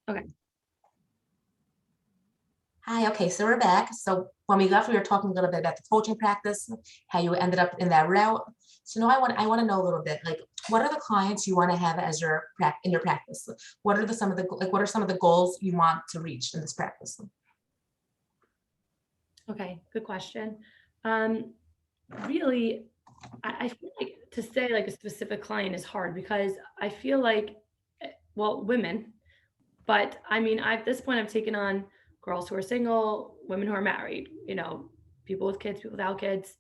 Okay. Hi, okay, so we're back. So when we left, we were talking a little bit about the coaching practice, how you ended up in that route. So now I want to know a little bit, like, what are the clients you want to have as your in your practice? What are some of the what are some of the goals you want to reach in this practice? Okay. Good question. Um, really, I feel like to say like a specific client is hard because I feel like, well, women, but I mean, at this point, I've taken on girls who are single, women who are married, people with kids, people without kids,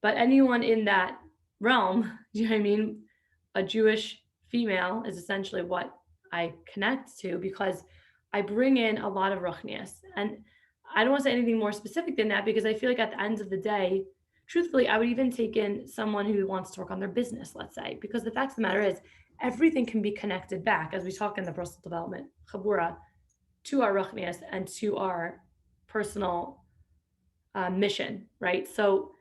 but anyone in that realm, do you know what I mean? A Jewish female is essentially what I connect to because I bring in a lot of ruchnias. And I don't want to say anything more specific than that because I feel like at the end of the day, truthfully, I would even take in someone who wants to work on their business, let's say, because the fact of the matter is everything can be connected back, as we talk in the personal development, chabura, to our ruchnias and to our personal mission, right? So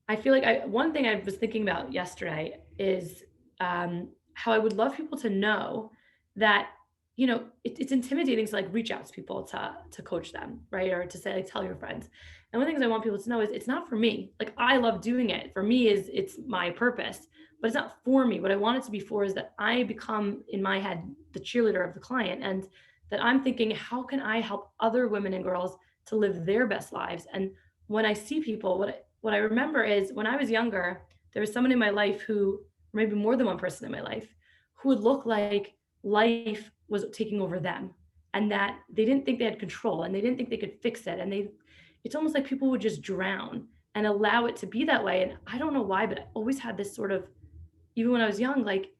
I feel like one thing I was thinking about yesterday is how I would love people to know that it's intimidating to like reach out to people to coach them, right, or to say like tell your friends. And one of the things I want people to know is it's not for me. Like I love doing it. For me, is it's my purpose, but it's not for me. What I want it to be for is that I become in my head the cheerleader of the client, and that I'm thinking, how can I help other women and girls to live their best lives? And when I see people, what I remember is when I was younger, there was someone in my life who, maybe more than one person in my life, who would look like life was taking over them and that they didn't think they had control and they didn't think they could fix it. And it's almost like people would just drown and allow it to be that way. And I don't know why, but I always had this sort of, even when I was young, like,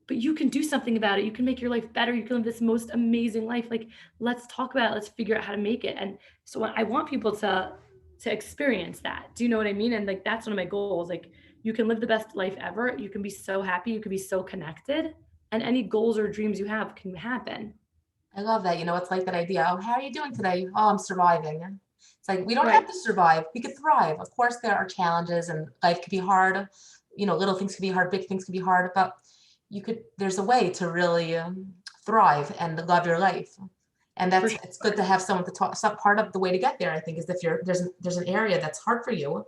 but you can do something about it. You can make your life better. You can live this most amazing life. Like, let's talk about it. Let's figure out how to make it. And so I want people to experience that. Do you know what I mean? And like that's one of my goals. Like you can live the best life ever. You can be so happy. You can be so connected. And any goals or dreams you have can happen. I love that. It's like that idea. Oh, how are you doing today? Oh, I'm surviving. It's like we don't have Right. to survive. We could thrive. Of course, there are challenges and life could be hard. Little things can be hard, big things can be hard, but there's a way to really thrive and love your life. And For it's good to have someone to talk. Some part of the way to get there, I think, is if there's an area that's hard for you,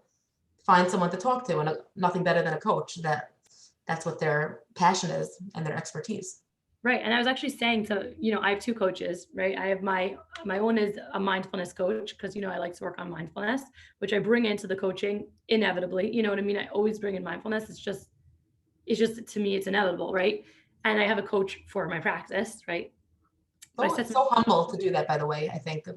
find someone to talk to, and nothing better than a coach that's what their passion is and their expertise. Right. And I was actually saying to, I have two coaches, right? I have my own is a mindfulness coach because I like to work on mindfulness, which I bring into the coaching inevitably. You know what I mean? I always bring in mindfulness. It's just to me, it's inevitable, right? And I have a coach for my practice, right? But I So said it's to so humble to do that, by the way. I think,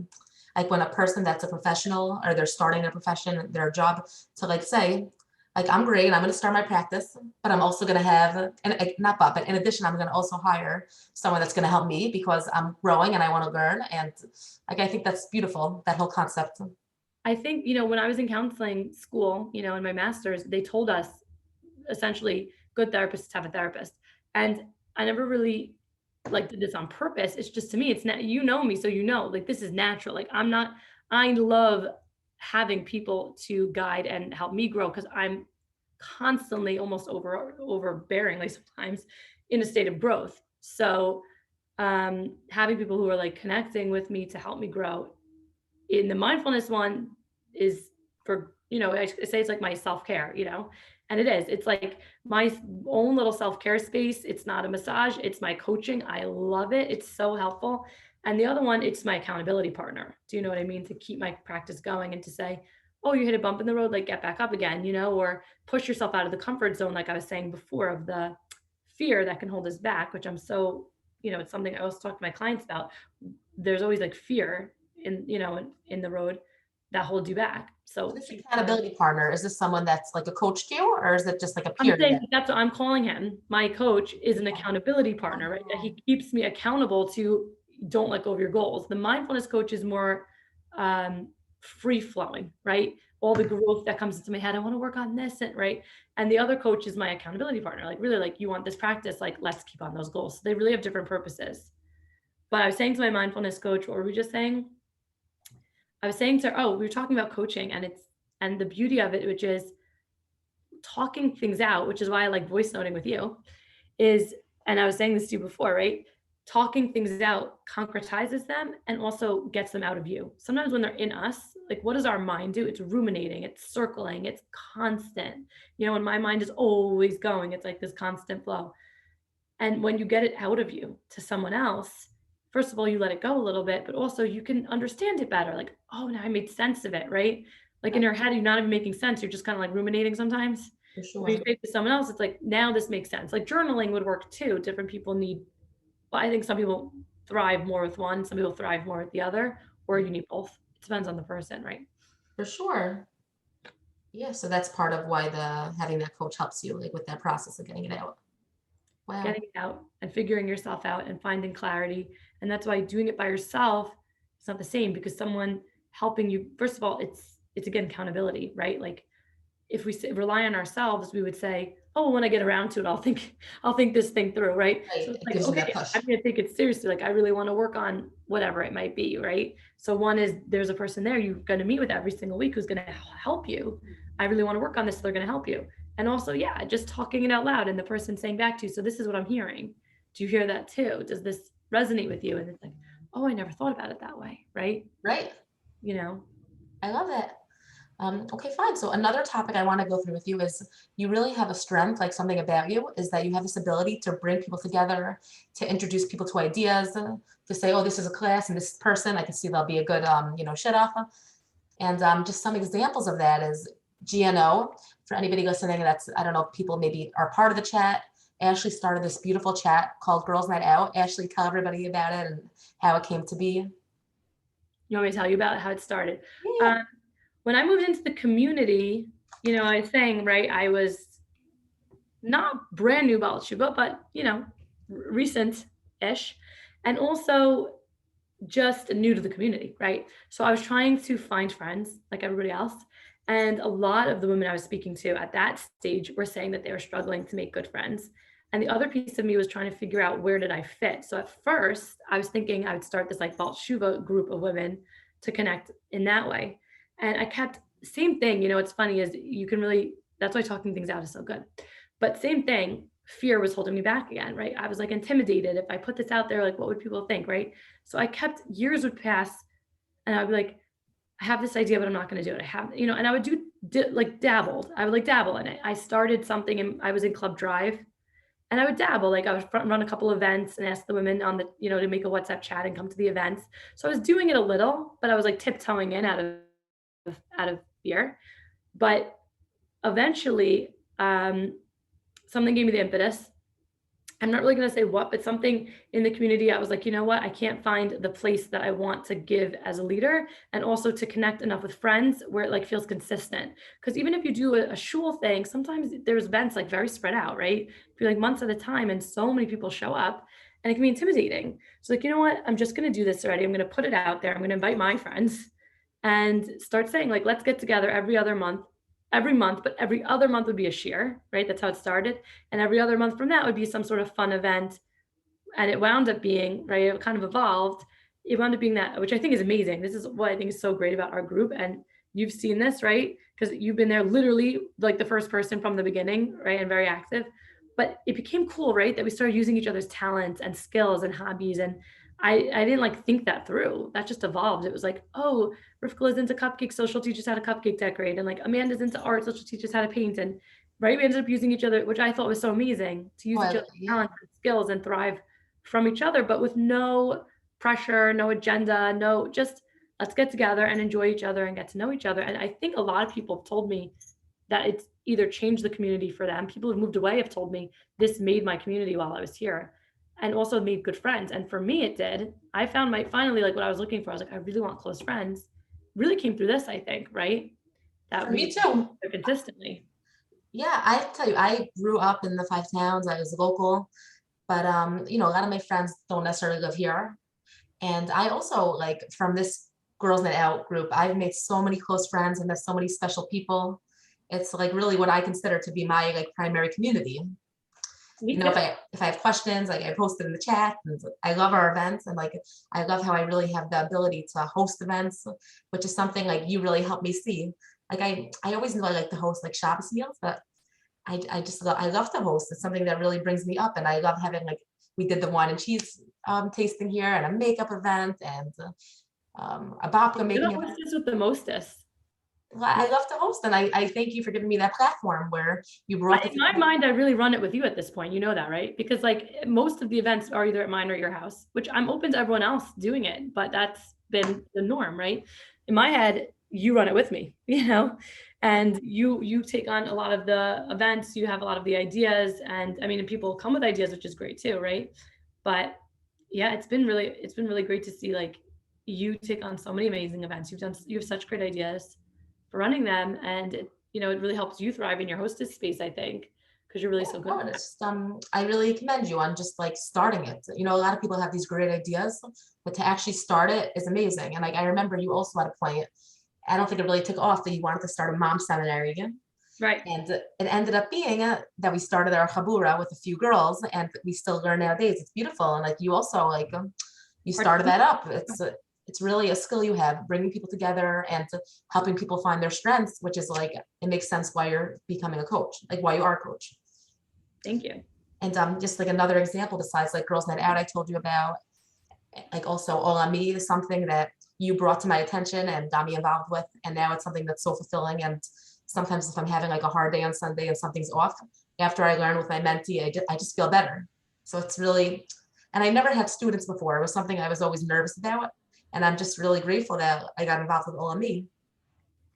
like when a person that's a professional or they're starting a profession, their job to like say, like I'm great, I'm going to start my practice, but I'm also going to have, and not but in addition, I'm going to also hire someone that's going to help me because I'm growing and I want to learn. And like I think that's beautiful, that whole concept. I think, when I was in counseling school, in my master's, they told us essentially good therapists have a therapist. And I never really like did this on purpose. It's just to me, it's not, me, so like this is natural. Like I love having people to guide and help me grow because I'm constantly almost overbearingly sometimes in a state of growth. So having people who are like connecting with me to help me grow in the mindfulness one is for, I say it's like my self-care, and it is. It's like my own little self-care space. It's not a massage, it's my coaching. I love it. It's so helpful. And the other one, it's my accountability partner. Do you know what I mean? To keep my practice going and to say, oh, you hit a bump in the road, like get back up again, or push yourself out of the comfort zone, like I was saying before, of the fear that can hold us back, which I'm so, it's something I always talk to my clients about. There's always like fear in the road that holds you back. So So this accountability partner, is this someone that's like a coach to you, or is it just like a I'm peer to saying you? that's what I'm calling him. My coach is an accountability partner, right? That he Oh, keeps me accountable to don't let go of your goals. The mindfulness coach is more free flowing, right? All the growth that comes into my head, I want to work on this, and right. And the other coach is my accountability partner. Like really, like you want this practice, like let's keep on those goals. So they really have different purposes. But I was saying to my mindfulness coach, what were we just saying? I was saying to her, oh, we were talking about coaching and the beauty of it, which is talking things out, which is why I like voice noting with you, is, and I was saying this to you before, right? talking things out concretizes them and also gets them out of you. Sometimes when they're in us, like what does our mind do? It's ruminating, it's circling, it's constant. You know, when my mind is always going, it's like this constant flow. And when you get it out of you to someone else, first of all, you let it go a little bit, but also you can understand it better. Like, oh, now I made sense of it, right? Like in your head, you're not even making sense. You're just kind of like ruminating sometimes. For When you sure. say it to someone else, it's like, now this makes sense. Like journaling would work too. Different people need, well, I think some people thrive more with one, some people thrive more with the other, or you need both. It depends on the person, right? For sure. Yeah, so that's part of why the having that coach helps you like with that process of getting it out. Wow. Getting it out and figuring yourself out and finding clarity. And that's why doing it by yourself is not the same, because someone helping you, first of all, it's again accountability, right? Like if we rely on ourselves, we would say, oh, when I get around to it, I'll think this thing through, right? Right. So it's It like, gives you that okay, push. I'm gonna take it seriously. Like I really want to work on whatever it might be, right? So one is there's a person there you're going to meet with every single week who's going to help you. I really want to work on this, so they're going to help you. And also, yeah, just talking it out loud and the person saying back to you, so this is what I'm hearing. Do you hear that too? Does this resonate with you? And it's like, oh, I never thought about it that way, right? Right. You know, I love it. Okay, fine. So another topic I want to go through with you is you really have a strength, like something about you is that you have this ability to bring people together, to introduce people to ideas, to say, oh, this is a class and this person, I can see they'll be a good, shut off. And just some examples of that is GNO. For anybody listening, that's, I don't know, people maybe are part of the chat. Ashley started this beautiful chat called Girls Night Out. Ashley, tell everybody about it and how it came to be. you want me to tell you about how it started? Yeah. Um, when I moved into the community, you know, I was saying, right, I was not brand new about Shuba, but, you know, recent-ish. And also just new to the community, right? So I was trying to find friends like everybody else. And a lot of the women I was speaking to at that stage were saying that they were struggling to make good friends. And the other piece of me was trying to figure out where did I fit. So at first, I was thinking I would start this like Balt Shuva group of women to connect in that way. And I kept, same thing, you know, what's funny is you can really, that's why talking things out is so good. But same thing, fear was holding me back again, right? I was like intimidated. If I put this out there, like what would people think, right? So I kept, years would pass and I'd be like, I have this idea, but I'm not going to do it. I have, you know, and I would like dabbled. I would like dabble in it. I started something and I was in Club Drive and I would dabble. Like I would run a couple events and ask the women on the, you know, to make a WhatsApp chat and come to the events. So I was doing it a little, but I was like tiptoeing in out of fear. But eventually, something gave me the impetus. I'm not really going to say what, but something in the community, I was like, you know what? I can't find the place that I want to give as a leader and also to connect enough with friends where it like feels consistent. Because even if you do a shul thing, sometimes there's events like very spread out, right? Be like months at a time and so many people show up and it can be intimidating. So like, you know what? I'm just going to do this already. I'm going to put it out there. I'm going to invite my friends and start saying like, let's get together every month, but every other month would be a shir, right? That's how it started. And every other month from that would be some sort of fun event. And it wound up being, right, it kind of evolved. It wound up being that, which I think is amazing. This is what I think is so great about our group. And you've seen this, right? Because you've been there literally like the first person from the beginning, right? And very active. But it became cool, right? That we started using each other's talents and skills and hobbies. And I didn't like think that through. That just evolved. It was like, oh, Rivka is into cupcakes, so she'll teach us how to cupcake decorate. And like Amanda's into art, so she'll teach us how to paint. And right, we ended up using each other, which I thought was so amazing, to Oh, use each other's yeah. talents and skills and thrive from each other, but with no pressure, no agenda, no, just let's get together and enjoy each other and get to know each other. And I think a lot of people have told me that it's either changed the community for them. People who've moved away have told me this made my community while I was here, and also made good friends. And for me, it did. I found my finally like what I was looking for. I was like, I really want close friends. Really came through this, I think, right? That For we me would too. consistently. Yeah, I tell you, I grew up in the five towns. I was local, but a lot of my friends don't necessarily live here. And I also like from this Girls Night Out group, I've made so many close friends and there's so many special people. It's like really what I consider to be my like primary community. Me If too. I have questions, like I post it in the chat. And I love our events and like I love how I really have the ability to host events, which is something like you really helped me see. Like I always knew I like to host like Shabbos meals, but I just love to host. It's something that really brings me up, and I love having like we did the wine and cheese tasting here and a makeup event and a babka You're making the event. hostess with the mostest. Well, I love to host, and I thank you for giving me that platform where you brought the In my mind, I really run it with you at this point. You know that, right? Because like most of the events are either at mine or your house, which I'm open to everyone else doing it, but that's been the norm, right? In my head, you run it with me, and you take on a lot of the events, you have a lot of the ideas, and I mean, and people come with ideas, which is great too, right? But yeah, it's been really great to see like you take on so many amazing events. You have such great ideas for running them, and it really helps you thrive in your hostess space, I think, because you're really so good No, at and it. it's just, I really commend you on just like starting it. A lot of people have these great ideas, but to actually start it is amazing. And like I remember you also had a point. I don't think it really took off that you wanted to start a mom seminary again. Right. And it ended up being that we started our chabura with a few girls, and we still learn nowadays. It's beautiful, and like you also like you started that up. It's really a skill you have, bringing people together and helping people find their strengths, which is like it makes sense why you're becoming a coach, like why you are a coach. Thank you. And just like another example besides like Girls Night Out, I told you about, like also Omami is something that you brought to my attention and got me involved with, and now it's something that's so fulfilling. And sometimes if I'm having like a hard day on Sunday and something's off, after I learn with my mentee, I just feel better. So it's really, and I never had students before. It was something I was always nervous about, and I'm just really grateful that I got involved with Omami.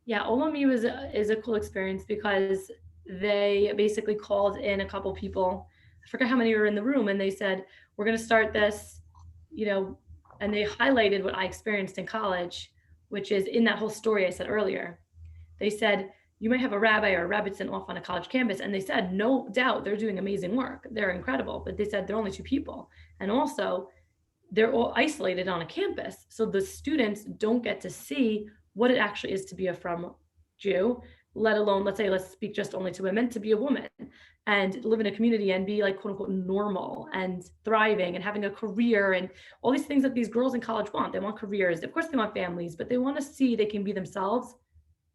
Yeah, Omami is a cool experience because they basically called in a couple people. I forget how many were in the room, and they said, "We're going to start this," you know, and they highlighted what I experienced in college, which is in that whole story I said earlier. They said, "You might have a rabbi or a rebbitzin off on a college campus," and they said, "No doubt, they're doing amazing work. They're incredible," but they said they're only two people, and also they're all isolated on a campus. So the students don't get to see what it actually is to be a frum Jew, let alone, let's speak just only to women, to be a woman and live in a community and be like, quote unquote, normal and thriving and having a career and all these things that these girls in college want. They want careers. Of course, they want families, but they want to see they can be themselves.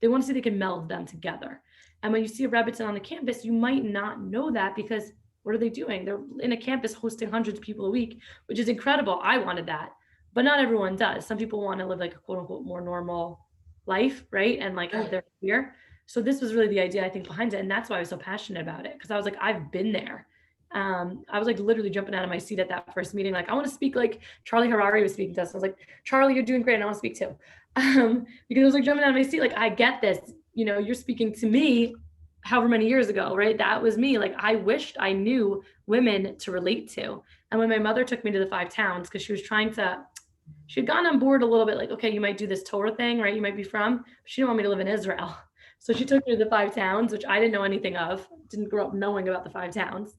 They want to see they can meld them together. And when you see a Rebbitzin on the campus, you might not know that because what are they doing? They're in a campus hosting hundreds of people a week, which is incredible. I wanted that, but not everyone does. Some people want to live like a quote unquote more normal life, right? And like have Right. their career. So this was really the idea I think behind it, and that's why I was so passionate about it because I was like, I've been there. I was like literally jumping out of my seat at that first meeting. Like, I want to speak like Charlie Harari was speaking to us. I was like, Charlie, you're doing great. And I want to speak too. Because I was like jumping out of my seat. Like, I get this. You're speaking to me however many years ago, right? That was me. Like, I wished I knew women to relate to. And when my mother took me to the 5 towns, because she'd gone on board a little bit like, okay, you might do this Torah thing, right? You might be from, but she didn't want me to live in Israel. So she took me to the 5 towns, which I didn't know anything of, didn't grow up knowing about the 5 towns.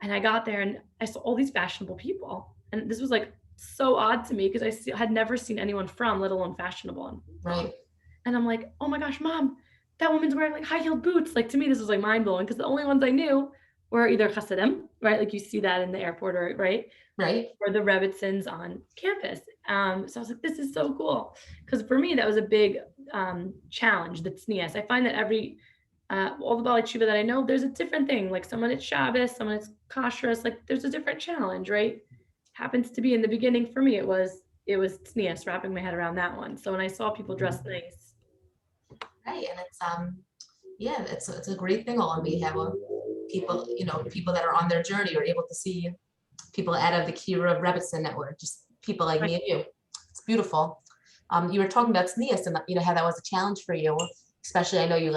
And I got there and I saw all these fashionable people. And this was like so odd to me because had never seen anyone from, let alone fashionable and from. Right. And I'm like, oh my gosh, mom, that woman's wearing like high heeled boots. Like to me, this was like mind blowing because the only ones I knew were either Hasidim, right? Like you see that in the airport or right. Right. Or the Rebbitzins on campus. So I was like, this is so cool. Because for me, that was a big challenge, the tznius. I find that all the Bali Tshuva that I know, there's a different thing. Like someone it's Shabbos, someone it's kashrus. Like there's a different challenge, right? Happens to be in the beginning for me, it was tznius, wrapping my head around that one. So when I saw people dressed nice. Right. And it's yeah, it's a great thing all we have people, people that are on their journey are able to see people out of the Kira Rebbitzin network, just people like me and you. It's beautiful. You were talking about tznius and how that was a challenge for you, especially I know you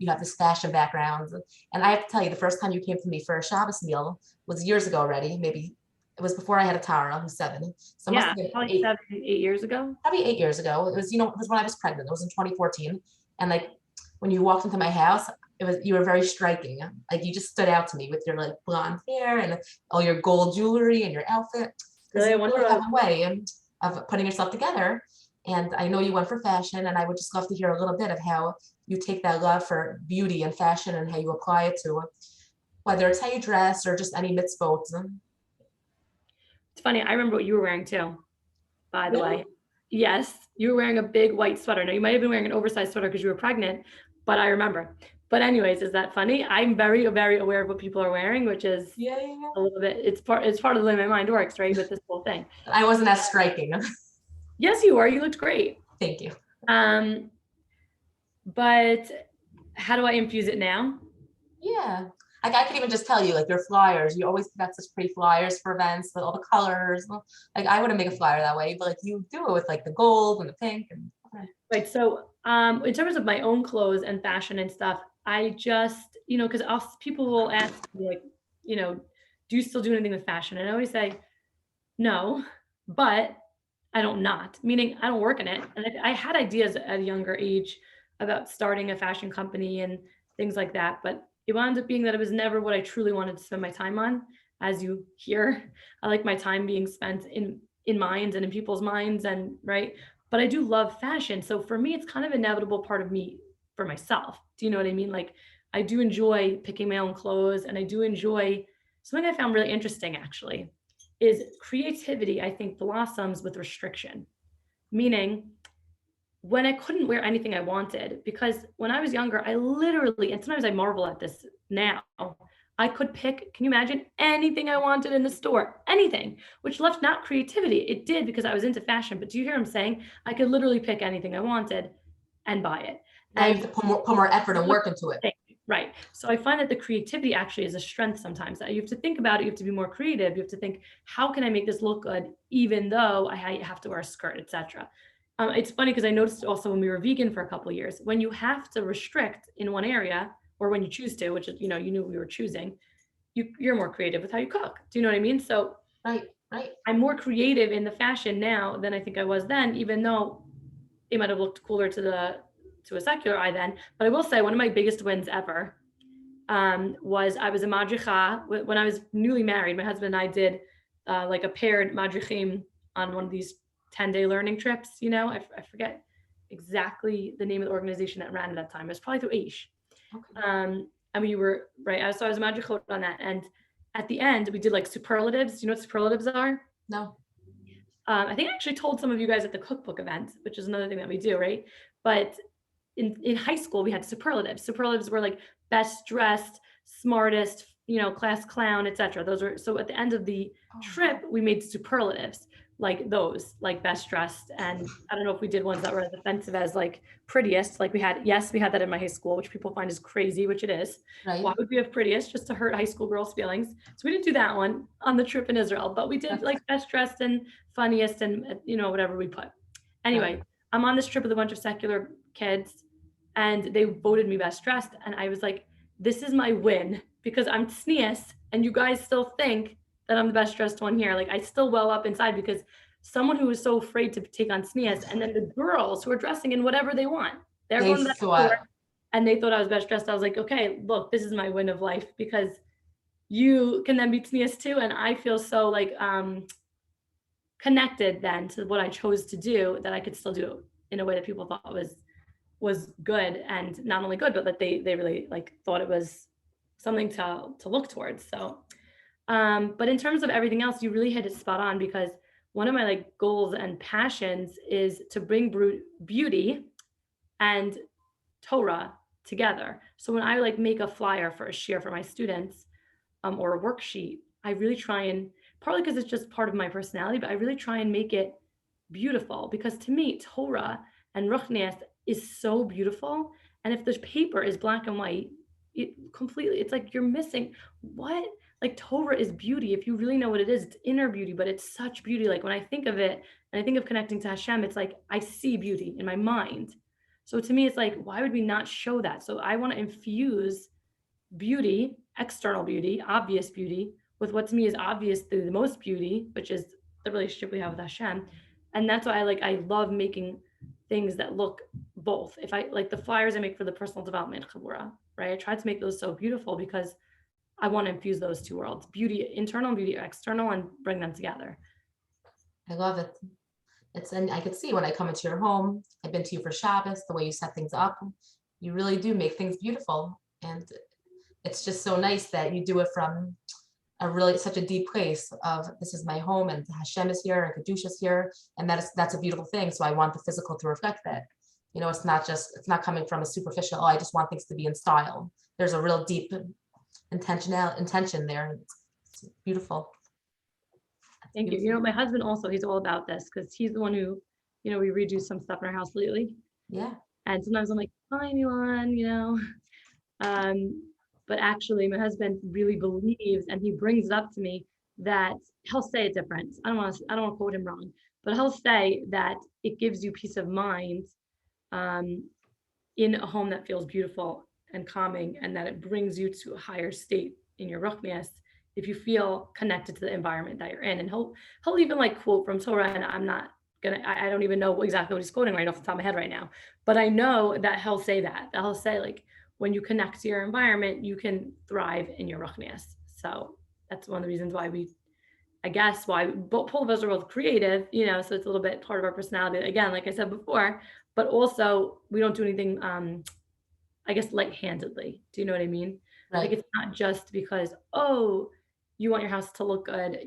have this fashion background. And I have to tell you, the first time you came to me for a Shabbos meal was years ago already. Maybe it was before I had a Tara, who's 7. So it must have been probably 8 years ago. Probably 8 years ago. It was, it was when I was pregnant. It was in 2014. And like when you walked into my house, you were very striking. Like you just stood out to me with your like blonde hair and all your gold jewelry and your outfit. Because you really have a way of putting yourself together. And I know you went for fashion, and I would just love to hear a little bit of how you take that love for beauty and fashion and how you apply it to whether it's how you dress or just any mitzvot. It's funny. I remember what you were wearing too, by the Really? way. Yes, you were wearing a big white sweater. Now you might have been wearing an oversized sweater because you were pregnant, but I remember. But anyways, is that funny? I'm very, very aware of what people are wearing, which is Yeah, yeah, yeah. a little bit, it's part of the way my mind works, right? With this whole thing. I wasn't as striking. Yes, you are. You looked great. Thank you. Um, but how do I infuse it now? Yeah. Like I could even just tell you, like your flyers, you always put out such pretty flyers for events with all the colors. Like I wouldn't make a flyer that way, but like you do it with like the gold and the pink and Right. So, in terms of my own clothes and fashion and stuff, I just, because people will ask me like, do you still do anything with fashion? And I always say, no, but I don't not, meaning I don't work in it. And I had ideas at a younger age about starting a fashion company and things like that, but it wound up being that it was never what I truly wanted to spend my time on. As you hear, I like my time being spent in minds and in people's minds, and right. But I do love fashion. So for me, it's kind of an inevitable part of me for myself. Do you know what I mean? Like I do enjoy picking my own clothes, and I do enjoy something I found really interesting actually is creativity, I think, blossoms with restriction. Meaning, when I couldn't wear anything I wanted, because when I was younger, I literally, and sometimes I marvel at this now, I could pick, can you imagine, anything I wanted in the store, anything, which left not creativity. It did because I was into fashion. But do you hear what I'm saying? I could literally pick anything I wanted and buy it. now you And have to put more effort and work into it. right. So I find that the creativity actually is a strength sometimes. You have to think about it. You have to be more creative. You have to think, how can I make this look good, even though I have to wear a skirt, etc. It's funny because I noticed also when we were vegan for a couple of years, when you have to restrict in one area, or when you choose to, which is, you knew we were choosing, you're more creative with how you cook. Do you know what I mean? So Right, right. I'm more creative in the fashion now than I think I was then, even though it might have looked cooler to a secular eye then. But I will say one of my biggest wins ever was I was a madricha when I was newly married. My husband and I did like a paired madrichim on one of these 10-day learning trips. I forget exactly the name of the organization that ran at that time. It was probably through Aish. Okay. And we were right. So I was a madrichot on that, and at the end we did like superlatives. Do you know what superlatives are? No. I think I actually told some of you guys at the cookbook event, which is another thing that we do, right? But in high school, we had superlatives. Superlatives were like best dressed, smartest, class clown, etc. Those were, so at the end of the trip, we made superlatives like those, like best dressed. And I don't know if we did ones that were as offensive as like prettiest. Like we had that in my high school, which people find is crazy, which it is. Right. Why would we have prettiest just to hurt high school girls' feelings? So we didn't do that one on the trip in Israel, but we did like best dressed and funniest and whatever we put. Anyway, I'm on this trip with a bunch of secular kids, and they voted me best dressed, and I was like, this is my win because I'm tznius, and you guys still think that I'm the best dressed one here. Like I still well up inside because someone who was so afraid to take on tznius, and then the girls who are dressing in whatever they want, they're going to that store, and they thought I was best dressed. I was like, okay, look, this is my win of life because you can then be tznius too, and I feel so like connected then to what I chose to do that I could still do it in a way that people thought was good, and not only good, but that they really like thought it was something to look towards. So but in terms of everything else, you really hit it spot on, because one of my like goals and passions is to bring beauty and Torah together. So when I like make a flyer for a share for my students or a worksheet, I really try, and partly because it's just part of my personality, but I really try and make it beautiful, because to me, Torah and Ruchnias is so beautiful. And if the paper is black and white, it's like you're missing what, like Torah is beauty. If you really know what it is, it's inner beauty, but it's such beauty. Like when I think of it and I think of connecting to Hashem, it's like I see beauty in my mind. So to me, it's like, why would we not show that? So I want to infuse beauty, external beauty, obvious beauty, with what to me is obvious through the most beauty, which is the relationship we have with Hashem. And that's why I love making things that look both. If I like the flyers I make for the personal development chabura, right? I try to make those so beautiful because I want to infuse those two worlds, beauty, internal, beauty, external, and bring them together. I love it. And I could see when I come into your home, I've been to you for Shabbos, the way you set things up, you really do make things beautiful. And it's just so nice that you do it from such a deep place of, this is my home and Hashem is here and Kedusha is here. And that's a beautiful thing. So I want the physical to reflect that. It's not coming from a superficial, oh, I just want things to be in style. There's a real deep intention there. It's beautiful. Thank you. You know, my husband also, he's all about this because he's the one who, we redo some stuff in our house lately. Yeah. And sometimes I'm like, fine, Elon. But actually my husband really believes, and he brings it up to me, that he'll say it different. I don't want to quote him wrong, but he'll say that it gives you peace of mind in a home that feels beautiful and calming, and that it brings you to a higher state in your ruchnias if you feel connected to the environment that you're in. And he'll even like quote from Torah, and I don't even know exactly what he's quoting right off the top of my head right now, but I know that he'll say he'll say like, when you connect to your environment, you can thrive in your ruchnias. So that's one of the reasons why both of us are both creative, so it's a little bit part of our personality. Again, like I said before, but also we don't do anything, I guess, light-handedly. Do you know what I mean? Right. Like, it's not just because, oh, you want your house to look good.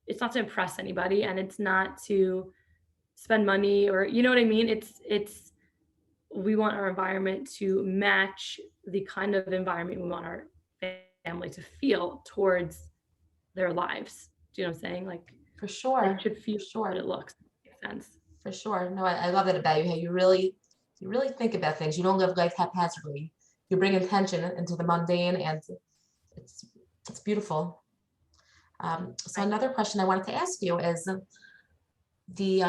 It's not to impress anybody, and it's not to spend money, or, you know what I mean? We want our environment to match the kind of environment we want our family to feel towards their lives. Do you know what I'm saying? Like, For sure. it should feel what it looks. Makes sense. For sure. No, I love that about you. How you really think about things. You don't live life haphazardly. You bring intention into the mundane, and it's beautiful. So another question I wanted to ask you is the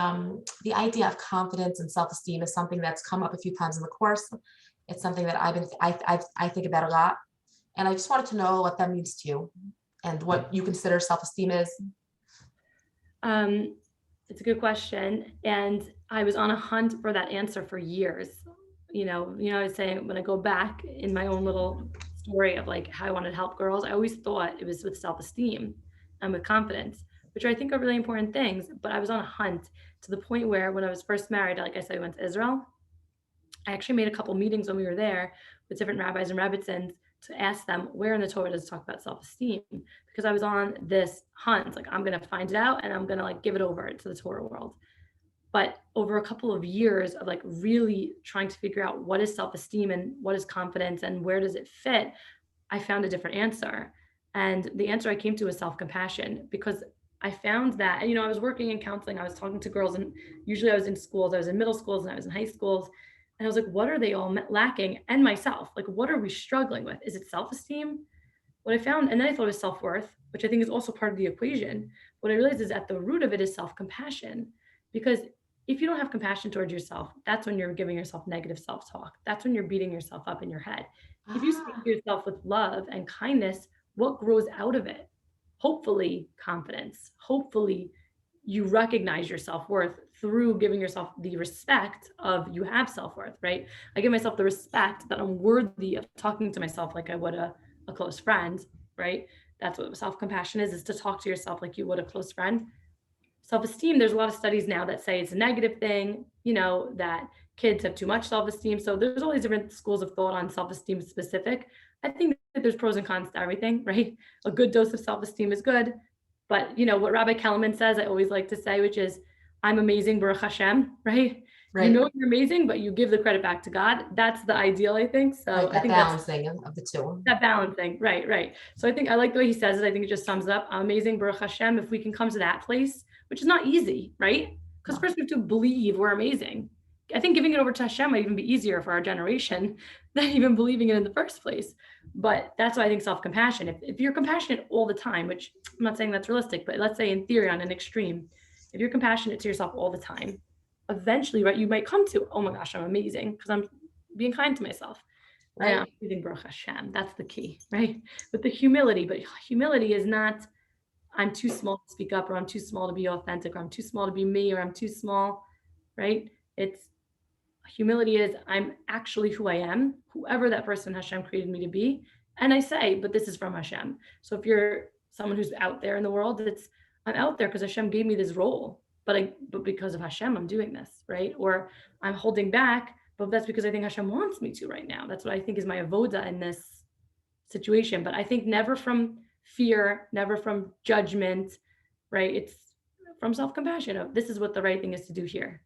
idea of confidence and self-esteem is something that's come up a few times in the course. It's something that I think about a lot, and I just wanted to know what that means to you and what you consider self-esteem is. It's a good question, and I was on a hunt for that answer for years. I was saying, when I go back in my own little story of like how I wanted to help girls, I always thought it was with self-esteem and with confidence, which I think are really important things. But I was on a hunt to the point where, when I was first married, like I said, we went to Israel. I actually made a couple meetings when we were there with different rabbis and rebbitzins to ask them, where in the Torah does it talk about self-esteem? Because I was on this hunt, like, I'm going to find it out and I'm going to like give it over to the Torah world. But over a couple of years of like really trying to figure out what is self-esteem and what is confidence and where does it fit, I found a different answer. And the answer I came to was self-compassion, because I found that, I was working in counseling, I was talking to girls, and usually I was in schools, I was in middle schools and I was in high schools. And I was like, what are they all lacking? And myself, like, what are we struggling with? Is it self-esteem? What I found, and then I thought it was self-worth, which I think is also part of the equation. What I realized is at the root of it is self-compassion. Because if you don't have compassion towards yourself, that's when you're giving yourself negative self-talk. That's when you're beating yourself up in your head. If you speak to yourself with love and kindness, what grows out of it? Hopefully confidence. Hopefully you recognize your self-worth through giving yourself the respect of, you have self-worth, right? I give myself the respect that I'm worthy of talking to myself like I would a close friend, right? That's what self-compassion is to talk to yourself like you would a close friend. Self-esteem, there's a lot of studies now that say it's a negative thing, that kids have too much self-esteem. So there's all these different schools of thought on self-esteem specific. I think that there's pros and cons to everything, right? A good dose of self-esteem is good. But what Rabbi Kellerman says, I always like to say, which is, I'm amazing, Baruch Hashem, right? Right. You're amazing, but you give the credit back to God. That's the ideal, I think. So Right, I think balancing of the two. That balancing, right. So I think I like the way he says it. I think it just sums it up. I'm amazing, Baruch Hashem. If we can come to that place, which is not easy, right? Because first we have to believe we're amazing. I think giving it over to Hashem might even be easier for our generation than even believing it in the first place. But that's why I think self-compassion. If you're compassionate all the time, which I'm not saying that's realistic, but let's say in theory on an extreme, if you're compassionate to yourself all the time, eventually, right, you might come to, oh my gosh, I'm amazing because I'm being kind to myself. Right. I'm using Baruch Hashem. That's the key, right? With the humility, but humility is not, I'm too small to speak up, or I'm too small to be authentic, or I'm too small to be me, or I'm too small, right? It's humility is, I'm actually who I am, whoever that person Hashem created me to be. And I say, but this is from Hashem. So if you're someone who's out there in the world, I'm out there because Hashem gave me this role, but because of Hashem, I'm doing this, right? Or I'm holding back, but that's because I think Hashem wants me to right now. That's what I think is my avoda in this situation. But I think never from fear, never from judgment, right? It's from self-compassion of, this is what the right thing is to do here.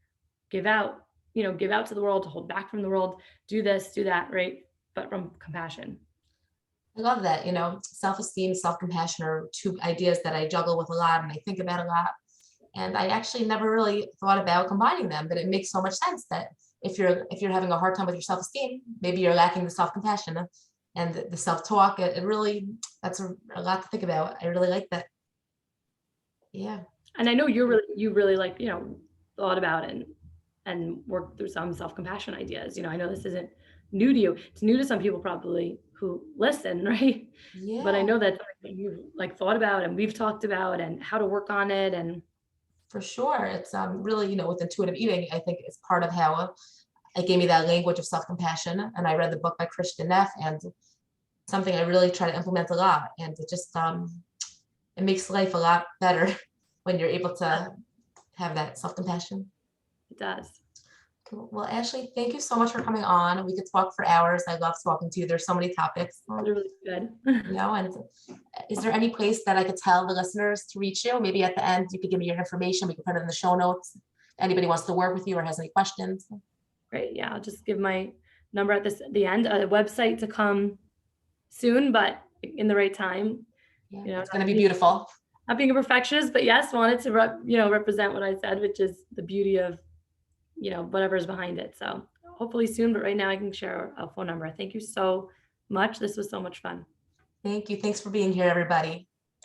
Give out, give out to the world, to hold back from the world, do this, do that, right? But from compassion. I love that. Self-esteem, self-compassion are two ideas that I juggle with a lot and I think about a lot. And I actually never really thought about combining them, but it makes so much sense that if you're having a hard time with your self-esteem, maybe you're lacking the self-compassion and the self-talk. It really, that's a lot to think about. I really like that. Yeah. And I know you really like, thought about and worked through some self-compassion ideas. I know this isn't new to you. It's new to some people probably who listen, right? But I Yeah, know that's something you like thought about and we've talked about and how to work on it. And for sure. It's really, with intuitive eating, I think it's part of how it gave me that language of self-compassion. And I read the book by Christian Neff, and something I really try to implement a lot. And it just it makes life a lot better when you're able to have that self-compassion. it does. Cool. Well, Ashley, thank you so much for coming on. We could talk for hours. I love talking to you. There's so many topics, They're really good. and is there any place that I could tell the listeners to reach you? Maybe at the end, you could give me your information. We can put it in the show notes. Anybody wants to work with you or has any questions? Great. Yeah. I'll just give my number at the end, a website to come soon, but in the right time. Yeah, it's going to be beautiful. Not being a perfectionist, but yes, wanted to represent what I said, which is the beauty of whatever's behind it. So hopefully soon, but right now I can share a phone number. Thank you so much. This was so much fun. Thank you. Thanks for being here, everybody.